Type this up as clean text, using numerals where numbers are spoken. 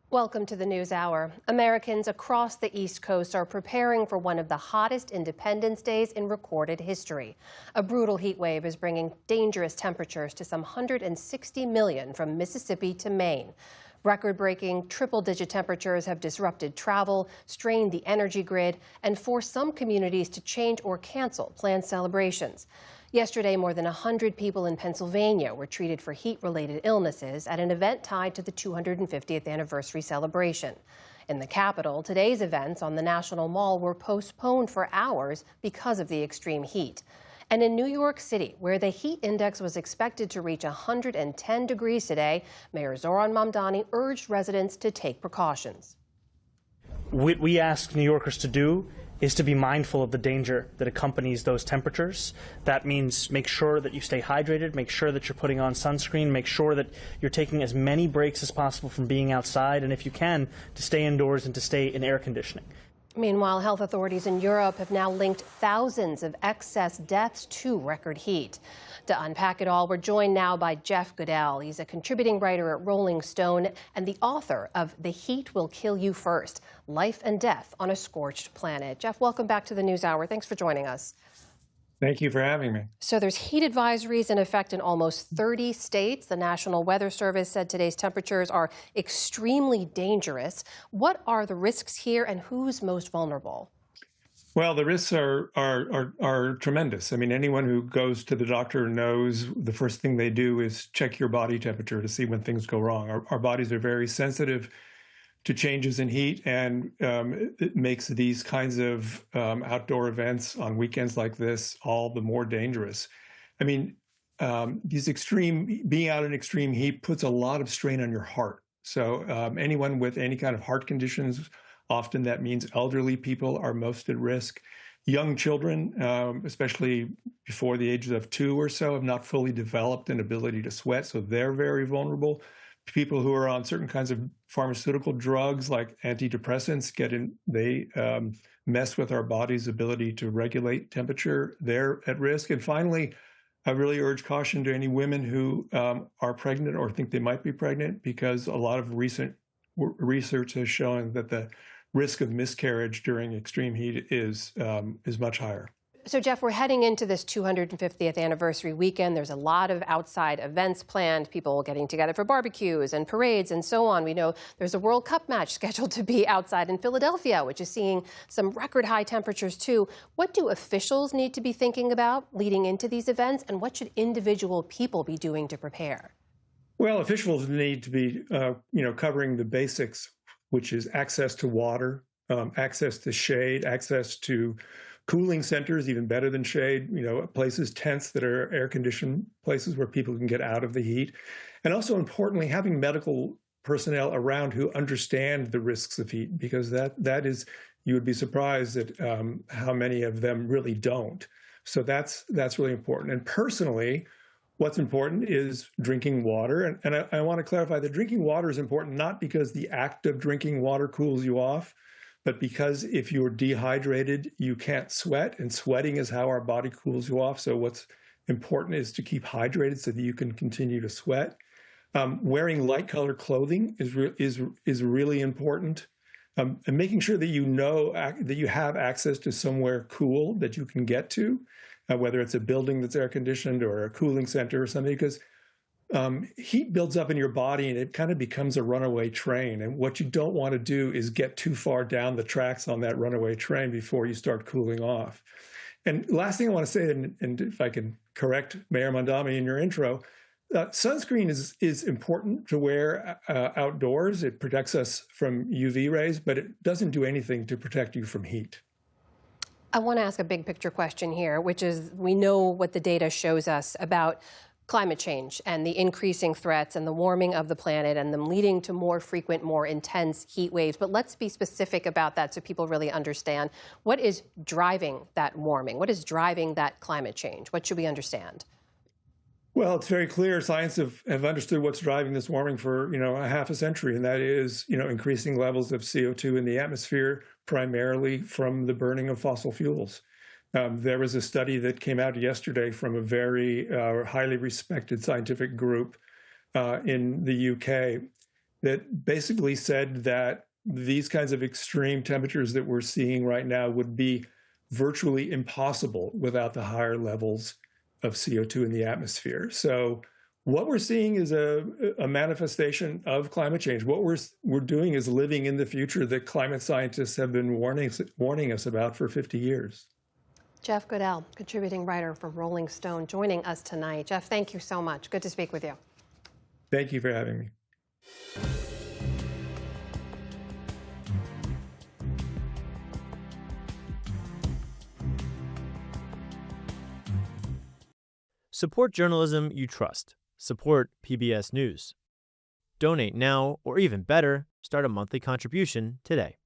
Welcome to the News Hour. Americans across the East Coast are preparing for one of the hottest Independence Days in recorded history. A brutal heat wave is bringing dangerous temperatures to some 160 million from Mississippi to Maine. Record-breaking triple-digit temperatures have disrupted travel, strained the energy grid, and forced some communities to change or cancel planned celebrations. Yesterday, more than 100 people in Pennsylvania were treated for heat-related illnesses at an event tied to the 250th anniversary celebration. In the capital, today's events on the National Mall were postponed for hours because of the extreme heat. And in New York City, where the heat index was expected to reach 110 degrees today, Mayor Zohran Mamdani urged residents to take precautions. What we ask New Yorkers to do is to be mindful of the danger that accompanies those temperatures. That means make sure that you stay hydrated, make sure that you're putting on sunscreen, make sure that you're taking as many breaks as possible from being outside, and if you can, to stay indoors and to stay in air conditioning. Meanwhile, health authorities in Europe have now linked thousands of excess deaths to record heat. To unpack it all, we're joined now by Jeff Goodell. He's a contributing writer at Rolling Stone and the author of The Heat Will Kill You First: Life and Death on a Scorched Planet. Jeff, welcome back to the News Hour. Thanks for joining us. Thank you for having me. So there's heat advisories in effect in almost 30 states. The National Weather Service said today's temperatures are extremely dangerous. What are the risks here and who's most vulnerable? Well, the risks are tremendous. I mean, anyone who goes to the doctor knows the first thing they do is check your body temperature to see when things go wrong. Our bodies are very sensitive to changes in heat, and it makes these kinds of outdoor events on weekends like this all the more dangerous. I mean, being out in extreme heat puts a lot of strain on your heart. So anyone with any kind of heart conditions, often that means elderly people, are most at risk. Young children, especially before the age of 2 or so, have not fully developed an ability to sweat, so they're very vulnerable. People who are on certain kinds of pharmaceutical drugs like antidepressants they mess with our body's ability to regulate temperature. They're at risk. And finally, I really urge caution to any women who are pregnant or think they might be pregnant, because a lot of recent research has shown that the risk of miscarriage during extreme heat is much higher. So, Jeff, we're heading into this 250th anniversary weekend. There's a lot of outside events planned, people getting together for barbecues and parades and so on. We know there's a World Cup match scheduled to be outside in Philadelphia, which is seeing some record high temperatures, too. What do officials need to be thinking about leading into these events, and what should individual people be doing to prepare? Well, officials need to be, covering the basics, which is access to water, access to shade, access to cooling centers, even better than shade, places, tents that are air-conditioned places where people can get out of the heat. And also, importantly, having medical personnel around who understand the risks of heat, because that is, you would be surprised at how many of them really don't. So that's really important. And personally, what's important is drinking water. And I want to clarify that drinking water is important not because the act of drinking water cools you off, but because if you're dehydrated, you can't sweat, and sweating is how our body cools you off. So what's important is to keep hydrated so that you can continue to sweat. Wearing light-colored clothing is really important, and making sure that that you have access to somewhere cool that you can get to, whether it's a building that's air-conditioned or a cooling center or something, because heat builds up in your body and it kind of becomes a runaway train. And what you don't want to do is get too far down the tracks on that runaway train before you start cooling off. And last thing I want to say, and if I can correct Mayor Mamdani in your intro, sunscreen is important to wear outdoors. It protects us from UV rays, but it doesn't do anything to protect you from heat. I want to ask a big picture question here, which is, we know what the data shows us about climate change and the increasing threats and the warming of the planet and them leading to more frequent, more intense heat waves. But let's be specific about that so people really understand what is driving that warming. What is driving that climate change? What should we understand? Well, it's very clear. Science have understood what's driving this warming for, a half a century, and that is, increasing levels of CO2 in the atmosphere, primarily from the burning of fossil fuels. There was a study that came out yesterday from a very highly respected scientific group in the UK that basically said that these kinds of extreme temperatures that we're seeing right now would be virtually impossible without the higher levels of CO2 in the atmosphere. So what we're seeing is a manifestation of climate change. What we're doing is living in the future that climate scientists have been warning us about for 50 years. Jeff Goodell, contributing writer from Rolling Stone, joining us tonight. Jeff, thank you so much. Good to speak with you. Thank you for having me. Support journalism you trust. Support PBS News. Donate now, or even better, start a monthly contribution today.